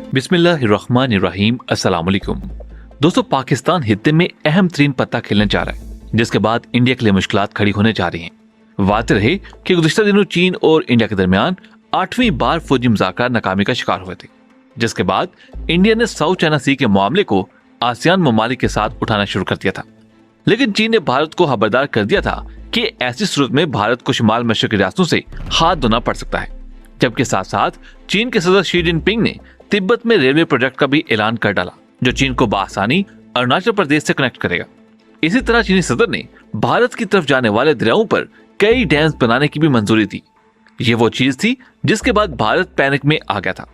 बिस्मिल्लाहिर्रहमानिर्रहीम। अस्सलाम वालेकुम। दोस्तों, पाकिस्तान हित्ते में अहम तरीन पत्ता खेलने जा रहा है, जिसके बाद इंडिया के लिए मुश्किलात खड़ी होने जा रही हैं। वाक़ रहे कि गुज़िश्ता दिनों चीन और इंडिया के दरमियान 8वीं बार फौजी मुज़ाकरात नाकामी का शिकार हुए थे, जिसके बाद इंडिया ने साउथ चाइना सी के मामले को आसियान ममालिक के साथ उठाना शुरू कर दिया था। लेकिन चीन ने भारत को खबरदार कर दिया था कि ऐसी सूरत में भारत को शुमाल मशरक़ी रियासतों से हाथ धोना पड़ सकता है। जबकि साथ साथ चीन के सदर शी जिनपिंग ने तिब्बत में रेलवे प्रोजेक्ट का भी ऐलान कर डाला, जो चीन को बआसानी अरुणाचल प्रदेश से कनेक्ट करेगा। इसी तरह चीनी सदर ने भारत की तरफ जाने वाले दरियाओं पर कई डैम्स बनाने की भी मंजूरी दी। ये वो चीज थी जिसके बाद भारत पैनिक में आ गया था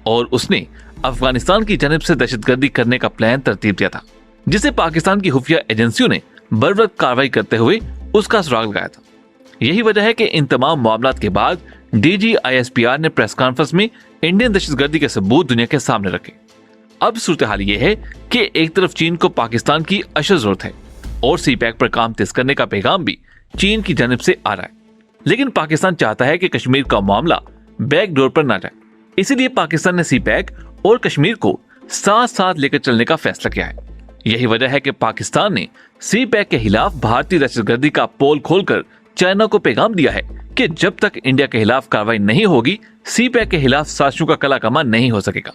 और उसने अफगानिस्तान की जानिब से दहशतगर्दी करने का प्लान तरतीब दिया था, जिसे पाकिस्तान की खुफिया एजेंसियों ने बरवक्त कार्रवाई करते हुए उसका सुराग लगाया था। यही वजह है कि इन तमाम मामलात के बाद DGISPR ने प्रेस कॉन्फ्रेंस में इंडियन दहशतगर्दी के सबूत दुनिया के सामने रखे। अब सूरत हाल ये है कि एक तरफ चीन को पाकिस्तान की अशद जरूरत है और CPEC पर काम तेज करने का पैगाम भी चीन की जानिब से आ रहा है। लेकिन पाकिस्तान चाहता है कि कश्मीर का मामला बैकडोर पर ना जाए, इसीलिए पाकिस्तान ने CPEC और कश्मीर को साथ साथ लेकर चलने का फैसला किया है। यही वजह है कि पाकिस्तान ने CPEC के खिलाफ भारतीय दहशतगर्दी का पोल खोलकर चाइना को पैगाम दिया है कि जब तक इंडिया के खिलाफ कार्रवाई नहीं होगी, CPEC के खिलाफ साजिशों का कला कमा नहीं हो सकेगा।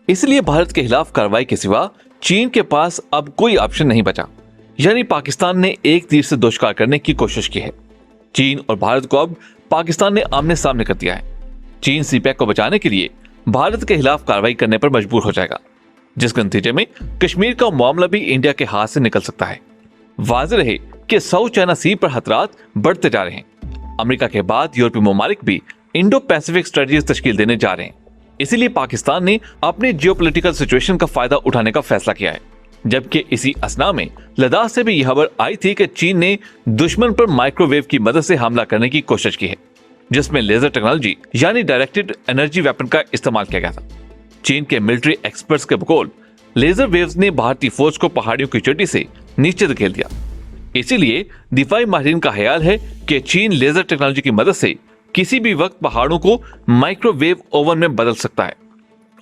इसलिए भारत के खिलाफ कार्रवाई के सिवा चीन के पास अब कोई ऑप्शन नहीं बचा। यानी पाकिस्तान ने एक तीर से दो शिकार करने की कोशिश की है। चीन और भारत को अब पाकिस्तान ने आमने सामने कर दिया है। चीन CPEC को बचाने के लिए भारत के खिलाफ कार्रवाई करने पर मजबूर हो जाएगा, जिसके नतीजे में कश्मीर का मामला भी इंडिया के हाथ से निकल सकता है। वाज़ेह रहे कि साउथ चाइना सी पर खतरात बढ़ते जा रहे हैं। अमेरिका के बाद यूरोपीय ममालिक भी इंडो पैसिफिक स्ट्रेटजी तश्कील देने जा रहे हैं। इसीलिए पाकिस्तान ने अपने जियोपॉलिटिकल सिचुएशन का फायदा उठाने का फैसला किया है। जबकि इसी असना में लद्दाख से भी यह खबर आई थी कि चीन ने दुश्मन पर माइक्रोवेव की मदद से हमला करने की कोशिश की है, जिसमें लेजर टेक्नोलॉजी यानी डायरेक्टेड एनर्जी वेपन का इस्तेमाल किया गया था। चीन के मिलिट्री एक्सपर्ट्स के बकौल लेजर वेव्स ने भारतीय फौज को पहाड़ियों की चोटी से नीचे धकेल दिया। इसीलिए दिफाई माहिरीन का ख्याल है कि चीन लेजर टेक्नोलॉजी की मदद से किसी भी वक्त पहाड़ों को माइक्रोवेव ओवन में बदल सकता है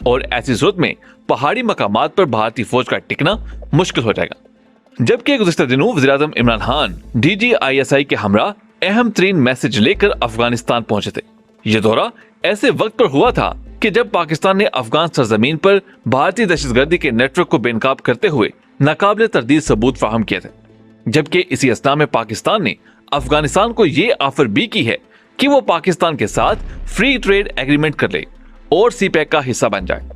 और ऐसी सूरत में पहाड़ी मकामात पर भारतीय फौज का टिकना मुश्किल हो जाएगा। जबकि गुज़िश्ता दिनों वज़ीर-ए-आज़म इमरान खान DGISI के हमरा अहम तरीन मैसेज लेकर अफगानिस्तान पहुंचे थे। यह दौरा ऐसे वक्त पर हुआ था कि जब पाकिस्तान ने अफगान सरजमीन पर भारतीय दहशतगर्दी के नेटवर्क को बेनकाब करते हुए नाकाबिले तरदीद सबूत फराहम किए थे। जबकि इसी असना में पाकिस्तान ने अफगानिस्तान को ये ऑफर भी की है कि वो पाकिस्तान के साथ फ्री ट्रेड एग्रीमेंट कर ले और CPEC का हिस्सा बन जाए।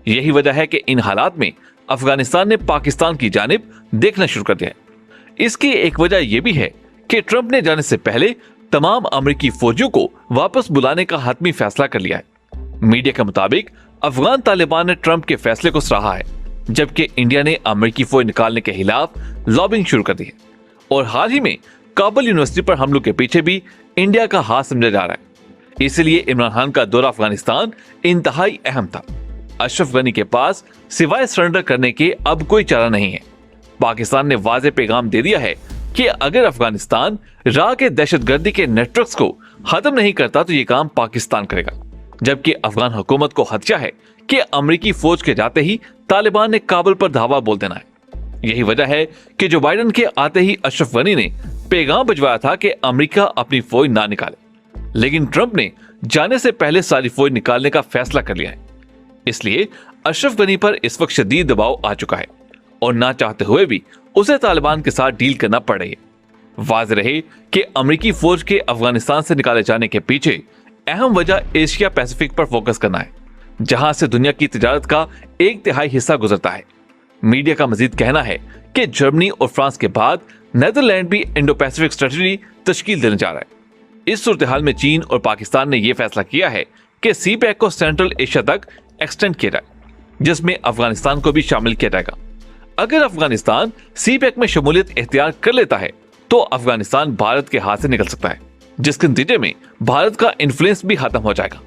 यही वजह है कि इन हालात में अफगानिस्तान ने पाकिस्तान की जानिब देखना शुरू कर दिया है। इसकी एक वजह यह भी है कि ट्रंप ने जाने से पहले तमाम अमेरिकी फौजियों को वापस बुलाने का हतमी फैसला कर लिया है। मीडिया के मुताबिक अफगान तालिबान ने ट्रंप के फैसले को सराहा है, जबकि इंडिया ने अमेरिकी फौज निकालने के खिलाफ लॉबिंग शुरू कर दी है और हाल ही में काबुल यूनिवर्सिटी पर हमलों के पीछे भी इंडिया का हाथ समझा जा रहा है। इसलिए इमरान खान का दौरा अफगानिस्तान इंतहाई अहम था। अशरफ गनी के पास सिवाय सरेंडर करने के अब कोई चारा नहीं है। पाकिस्तान ने वाज़ेह पैगाम दे दिया है कि अगर अफगानिस्तान राह के दहशतगर्दी के नेटवर्क्स को खत्म नहीं करता तो ये काम पाकिस्तान करेगा। जबकि अफगान हुकूमत को खदशा है कि अमेरिकी फौज के जाते ही तालिबान ने काबुल पर धावा बोल देना है। यही वजह है कि जो बाइडन के आते ही अशरफ गनी ने पैगाम भिजवाया था कि अमेरिका अपनी फौज ना निकाले, लेकिन ट्रंप ने जाने से पहले सारी फौज निकालने का फैसला कर लिया है। इसलिए अशरफ गनी पर इस वक्त शदीद दबाव आ चुका है और ना चाहते हुए भी उसे तालिबान के साथ डील करना पड़ रही है। वाज़ेह रहे कि अमेरिकी फौज के अफगानिस्तान से निकाले जाने के पीछे अहम वजह एशिया पैसिफिक पर फोकस करना है, जहां से दुनिया की तिजारत का 1/3 हिस्सा गुजरता है। मीडिया का मजीद कहना है कि जर्मनी और फ्रांस के बाद नेदरलैंड भी इंडो पैसिफिक स्ट्रेटजी तश्कील देने जा रहा है। इस सूरत हाल में चीन और पाकिस्तान ने यह फैसला किया है कि CPEC को सेंट्रल एशिया तक एक्सटेंड किया जाए, जिसमें अफगानिस्तान को भी शामिल किया जाएगा। अगर अफगानिस्तान CPEC में शमूलियत इख्तियार कर लेता है तो अफगानिस्तान भारत के हाथ से निकल सकता है, जिसके नतीजे में भारत का इन्फ्लुएंस भी खत्म हो जाएगा।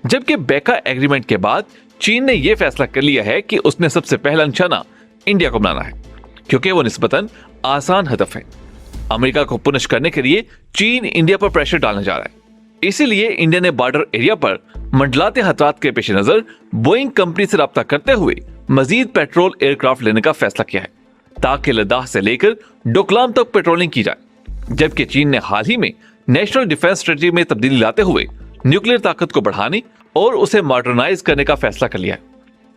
जबकि बेका एग्रीमेंट के बाद चीन ने यह फैसला कर लिया है कि उसने सबसे पहला निशाना इंडिया को बनाना है, क्योंकि वो निस्बतन आसान हदफ है। अमेरिका को पुनिश करने के लिए चीन इंडिया पर प्रेशर डालने जा रहा है। इसीलिए इंडिया ने बॉर्डर एरिया पर मंडलाते खतरात के पेश नजर बोइंग कंपनी से राब्ता करते हुए मजीद पेट्रोल एयरक्राफ्ट लेने का फैसला किया है ताकि लद्दाख से लेकर डोकलाम तक पेट्रोलिंग की जाए। जबकि चीन ने हाल ही में नेशनल डिफेंस स्ट्रेटजी में तब्दीली लाते हुए न्यूक्लियर ताकत को बढ़ाने और उसे मॉडर्नाइज करने का फैसला कर लिया है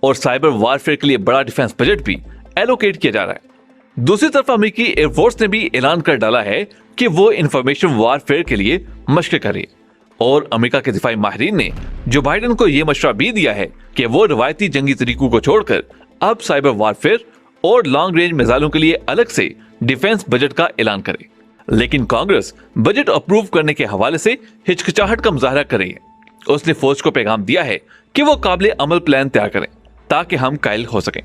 और साइबर वारफेयर के लिए बड़ा डिफेंस बजट भी एलोकेट किया जा रहा है। दूसरी तरफ अमेरिकी एयरफोर्स ने भी ऐलान कर डाला है कि वो इंफॉर्मेशन वारफेयर के लिए मशक़ कर रही है और अमेरिका के दिफाई माहिरीन ने जो बाइडेन को यह मशवरा भी दिया है कि वो रवायती जंगी तरीकों को छोड़कर अब साइबर वारफेयर और लॉन्ग रेंज मिसाइलों के लिए अलग से डिफेंस बजट का ऐलान करे। लेकिन कांग्रेस बजट अप्रूव करने के हवाले से हिचकिचाहट का मुजाहरा कर रही है। उसने फौज को पैगाम दिया है कि वो काबिल अमल प्लान तैयार करें ताकि हम कायल हो सकें।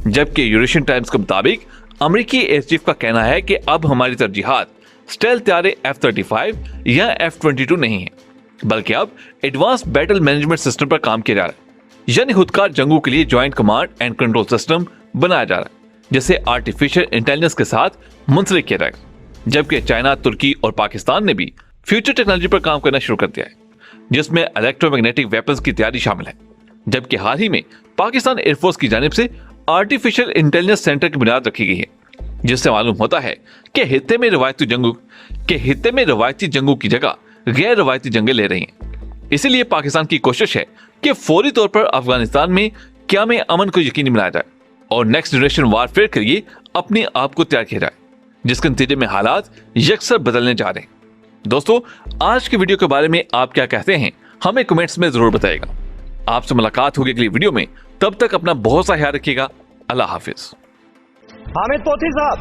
जबकि यूरेशियन टाइम्स के मुताबिक अमेरिकी एयर चीफ का कहना है कि अब हमारी तरजीहात स्टेल्थ त्यारे F-35 या F-22 नहीं है, बल्कि अब एडवांस बैटल मैनेजमेंट सिस्टम पर काम किया जा रहा है, यानी खुदकार जंगों के लिए joint command and control system बनाया जा रहा है जिसे आर्टिफिशियल इंटेलिजेंस के साथ मुंसलिक किया जाएगा। जबकि चाइना, तुर्की और पाकिस्तान ने भी फ्यूचर टेक्नोलॉजी पर काम करना शुरू कर दिया है, जिसमें इलेक्ट्रोमैग्नेटिक वेपन्स की तैयारी शामिल है। जबकि हाल ही में पाकिस्तान एयरफोर्स की जानिब से आर्टिफिशियल इंटेलिजेंस सेंटर की बुनियाद रखी गई है, जिससे मालूम होता है कि हित्ते में रवायती जंगों की जगह गैर रवायती जंगें ले रही हैं। इसीलिए पाकिस्तान की कोशिश है कि फौरी तौर पर अफगानिस्तान में क़याम अमन को यकीनी बनाया जाए और नेक्स्ट जनरेशन वारफेयर के लिए अपने आप को तैयार किया जाए, जिसके नतीजे में हालात यकसर बदलने जा रहे हैं। दोस्तों, आज की वीडियो के बारे में आप क्या कहते हैं हमें कमेंट्स में जरूर बताइएगा। आपसे मुलाकात होगी अगली वीडियो में, तब तक अपना बहुत सा ख्याल रखिएगा। अल्लाह हाफिज। हामिद तोती साहब,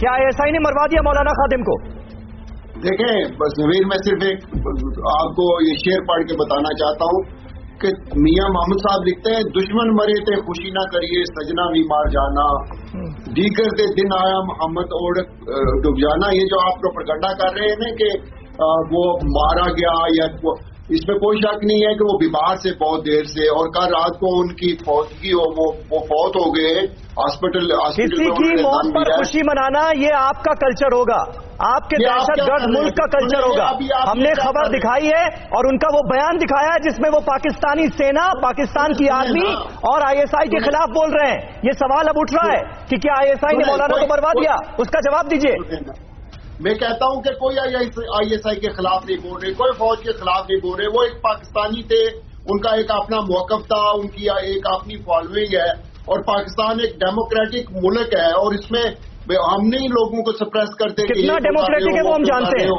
क्या ASI ने मरवा दिया मौलाना खादिम को? देखें, बस नवीर, मैं सिर्फ एक आपको ये शेर पढ़ के बताना चाहता हूँ कि मियां मोहम्मद साहब लिखते हैं, दुश्मन मरे थे खुशी ना करिए, सजना भी मार जाना, दीगर दे दिन आया मोहम्मद ओढ़ डूब जाना। ये जो आप प्रोपेगेंडा कर रहे हैं ना कि वो मारा गया, या इसमें कोई शक नहीं है कि वो बीमार से बहुत देर से, और कल रात को उनकी फौत की वो फौत हो गए हॉस्पिटल। किसी की मौत पर खुशी मनाना ये आपका कल्चर होगा, आपके दहशतगर्द मुल्क का कल्चर होगा। हमने खबर दिखाई है और उनका वो बयान दिखाया है जिसमें वो पाकिस्तानी सेना, पाकिस्तान की आर्मी और ISI के खिलाफ बोल रहे हैं। ये सवाल अब उठ रहा है कि क्या ISI ने मौलाना को मरवा दिया? उसका जवाब दीजिए। मैं कहता हूं कि कोई ISI के खिलाफ नहीं बोल रहे, कोई फौज के खिलाफ नहीं बोल रहे। वो एक पाकिस्तानी थे, उनका एक अपना मौकफ था, उनकी एक अपनी फॉलोइंग है, और पाकिस्तान एक डेमोक्रेटिक मुल्क है और इसमें हम नहीं लोगों को सप्रेस करते। कितना डेमोक्रेटिक है वो हम जानते हैं।